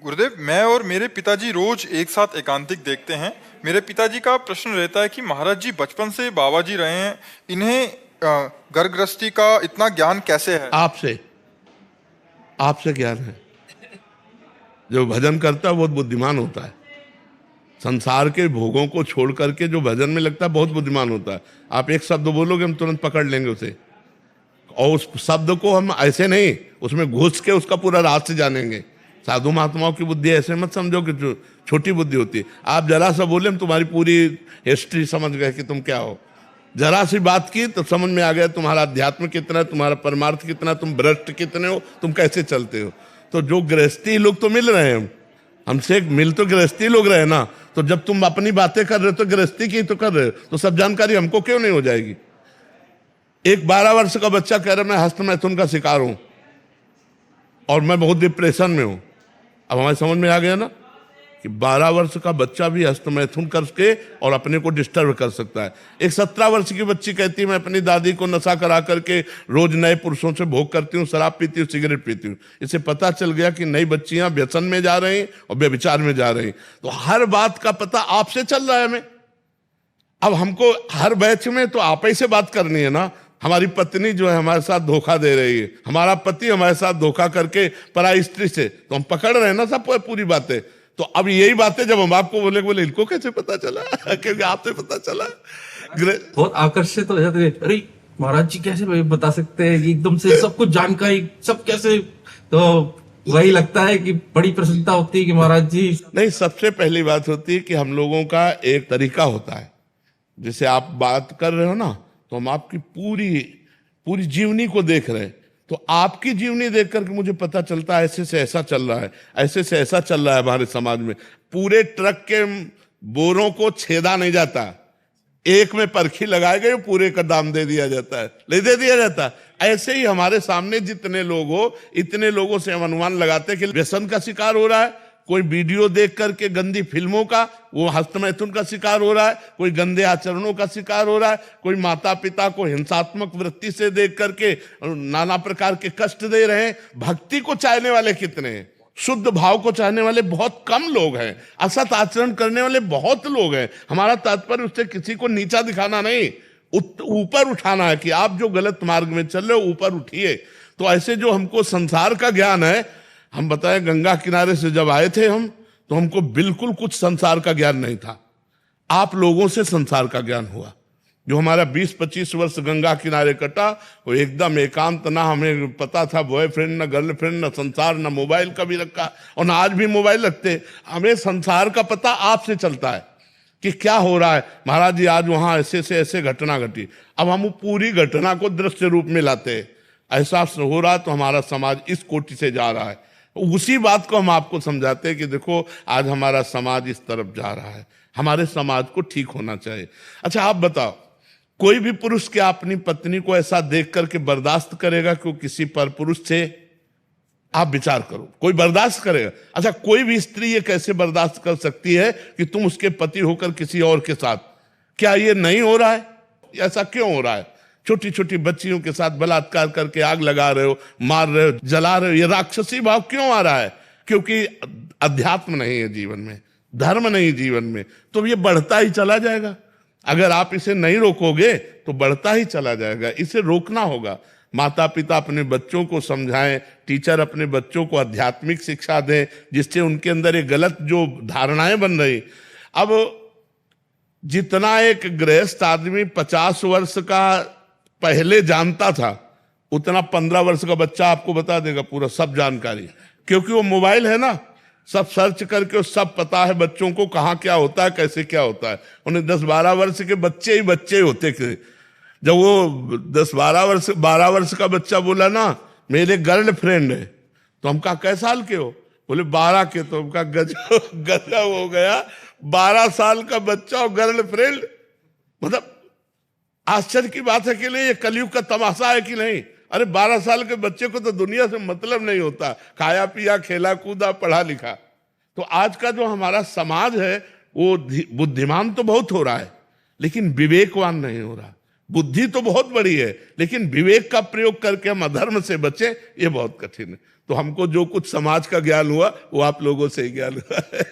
गुरुदेव, मैं और मेरे पिताजी रोज एक साथ एकांतिक देखते हैं। मेरे पिताजी का प्रश्न रहता है कि महाराज जी बचपन से बाबा जी रहे हैं, इन्हें घर गृहस्थी का इतना ज्ञान कैसे है? आपसे आपसे ज्ञान है। जो भजन करता है बहुत बुद्धिमान होता है। संसार के भोगों को छोड़ करके जो भजन में लगता है बहुत बुद्धिमान होता है। आप एक शब्द बोलोगे हम तुरंत पकड़ लेंगे उसे, और उस शब्द को हम ऐसे नहीं उसमें घुस के उसका पूरा रहस्य जानेंगे। साधु महात्माओं की बुद्धि ऐसे मत समझो कि जो छोटी बुद्धि होती है। आप जरा सा बोले हम तुम्हारी पूरी हिस्ट्री समझ गए कि तुम क्या हो। जरा सी बात की तो समझ में आ गया तुम्हारा अध्यात्म कितना है, तुम्हारा परमार्थ कितना, तुम भ्रष्ट कितने हो, तुम कैसे चलते हो। तो जो गृहस्थी लोग तो मिल रहे हैं, हमसे मिल तो गृहस्थी लोग रहे ना। तो जब तुम अपनी बातें कर रहे हो तो गृहस्थी की तो कर रहे हो, तो सब जानकारी हमको क्यों नहीं हो जाएगी। एक 12 वर्ष का बच्चा कह रहा मैं हस्तमैथुन का शिकार हूं और मैं बहुत डिप्रेशन में हूं। अब हमारे समझ में आ गया ना कि 12 वर्ष का बच्चा भी हस्तमैथुन करके और अपने को डिस्टर्ब कर सकता है। एक 17 वर्ष की बच्ची कहती है मैं अपनी दादी को नशा करा करके रोज नए पुरुषों से भोग करती हूँ, शराब पीती हूँ, सिगरेट पीती हूँ। इसे पता चल गया कि नई बच्चियां व्यसन में जा रही और व्यभिचार में जा रही। तो हर बात का पता आपसे चल रहा है हमें। अब हमको हर बैच में तो आप ही से बात करनी है ना। हमारी पत्नी जो है हमारे साथ धोखा दे रही है, हमारा पति हमारे साथ धोखा करके पराई स्त्री से, तो हम पकड़ रहे हैं ना सब पूरी बातें। तो अब यही बातें जब हम आपको बोले इनको कैसे पता चला क्योंकि आपसे पता चला। बहुत आकर्षित हो जाते हैं, अरे महाराज जी कैसे बता सकते हैं एकदम से सब कुछ जानकारी सब कैसे। तो वही लगता है कि बड़ी प्रसन्नता होती है कि महाराज जी। नहीं, सबसे पहली बात होती है कि हम लोगों का एक तरीका होता है। जैसे आप बात कर रहे हो ना, तो हम आपकी पूरी जीवनी को देख रहे हैं। तो आपकी जीवनी देख करके मुझे पता चलता है ऐसे से ऐसा चल रहा है, ऐसे से ऐसा चल रहा है हमारे समाज में। पूरे ट्रक के बोरों को छेदा नहीं जाता, एक में परखी लगाए गए पूरे का दाम दे दिया जाता है, दे दिया जाता है। ऐसे ही हमारे सामने जितने लोग हो इतने लोगों से हम अनुमान लगाते हैं कि व्यसन का शिकार हो रहा है, कोई वीडियो देख करके गंदी फिल्मों का वो हस्तमैथुन का शिकार हो रहा है, कोई गंदे आचरणों का शिकार हो रहा है, कोई माता पिता को हिंसात्मक वृत्ति से देख करके नाना प्रकार के कष्ट दे रहे हैं। भक्ति को चाहने वाले कितने हैं, शुद्ध भाव को चाहने वाले बहुत कम लोग हैं, असत आचरण करने वाले बहुत लोग हैं। हमारा तात्पर्य उससे किसी को नीचा दिखाना नहीं, ऊपर उठाना है कि आप जो गलत मार्ग में चल रहे हो ऊपर उठिए। तो ऐसे जो हमको संसार का ज्ञान है, हम बताएं गंगा किनारे से जब आए थे हम, तो हमको बिल्कुल कुछ संसार का ज्ञान नहीं था। आप लोगों से संसार का ज्ञान हुआ। जो हमारा 20-25 वर्ष गंगा किनारे कटा वो एकदम एकांत, ना हमें पता था बॉयफ्रेंड, ना गर्लफ्रेंड, ना संसार, ना मोबाइल कभी रखा, और ना आज भी मोबाइल रखते। हमें संसार का पता आपसे चलता है कि क्या हो रहा है। महाराज जी आज वहां ऐसे से ऐसे घटना घटी, अब हम पूरी घटना को दृश्य रूप में लाते हैं। एहसास हो रहा तो हमारा समाज इस कोटि से जा रहा है। उसी बात को हम आपको समझाते हैं कि देखो आज हमारा समाज इस तरफ जा रहा है, हमारे समाज को ठीक होना चाहिए। अच्छा आप बताओ, कोई भी पुरुष क्या अपनी पत्नी को ऐसा देख करके बर्दाश्त करेगा कि किसी पर पुरुष से, आप विचार करो, कोई बर्दाश्त करेगा? अच्छा कोई भी स्त्री ये कैसे बर्दाश्त कर सकती है कि तुम उसके पति होकर किसी और के साथ? क्या ये नहीं हो रहा है? ऐसा क्यों हो रहा है? छोटी छोटी बच्चियों के साथ बलात्कार करके आग लगा रहे हो, मार रहे हो, जला रहे हो। ये राक्षसी भाव क्यों आ रहा है? क्योंकि अध्यात्म नहीं है जीवन में, धर्म नहीं जीवन में, तो ये बढ़ता ही चला जाएगा। अगर आप इसे नहीं रोकोगे तो बढ़ता ही चला जाएगा। इसे रोकना होगा। माता पिता अपने बच्चों को समझाएं, टीचर अपने बच्चों को आध्यात्मिक शिक्षा दें, जिससे उनके अंदर ये गलत जो धारणाएं बन रही। अब जितना एक गृहस्थ आदमी 50 वर्ष का पहले जानता था, उतना 15 वर्ष का बच्चा आपको बता देगा पूरा सब जानकारी, क्योंकि वो मोबाइल है ना, सब सर्च करके सब पता है बच्चों को कहाँ क्या होता है, कैसे क्या होता है। उन्हें 10-12 वर्ष के बच्चे ही बच्चे होते थे। जब वो 12 वर्ष का बच्चा बोला ना मेरे गर्लफ्रेंड है, तो हम कहा कै साल के हो? बोले 12 के। तो हम कहा गजब हो गया, 12 साल का बच्चा और गर्लफ्रेंड। मतलब आश्चर्य की बात है कि नहीं, ये कलयुग का तमाशा है कि नहीं? अरे 12 साल के बच्चे को तो दुनिया से मतलब नहीं होता, खाया पिया खेला कूदा पढ़ा लिखा। तो आज का जो हमारा समाज है वो बुद्धिमान तो बहुत हो रहा है, लेकिन विवेकवान नहीं हो रहा। बुद्धि तो बहुत बड़ी है, लेकिन विवेक का प्रयोग करके हम अधर्म से बचे, ये बहुत कठिन है। तो हमको जो कुछ समाज का ज्ञान हुआ वो आप लोगों से ही ज्ञान हुआ है।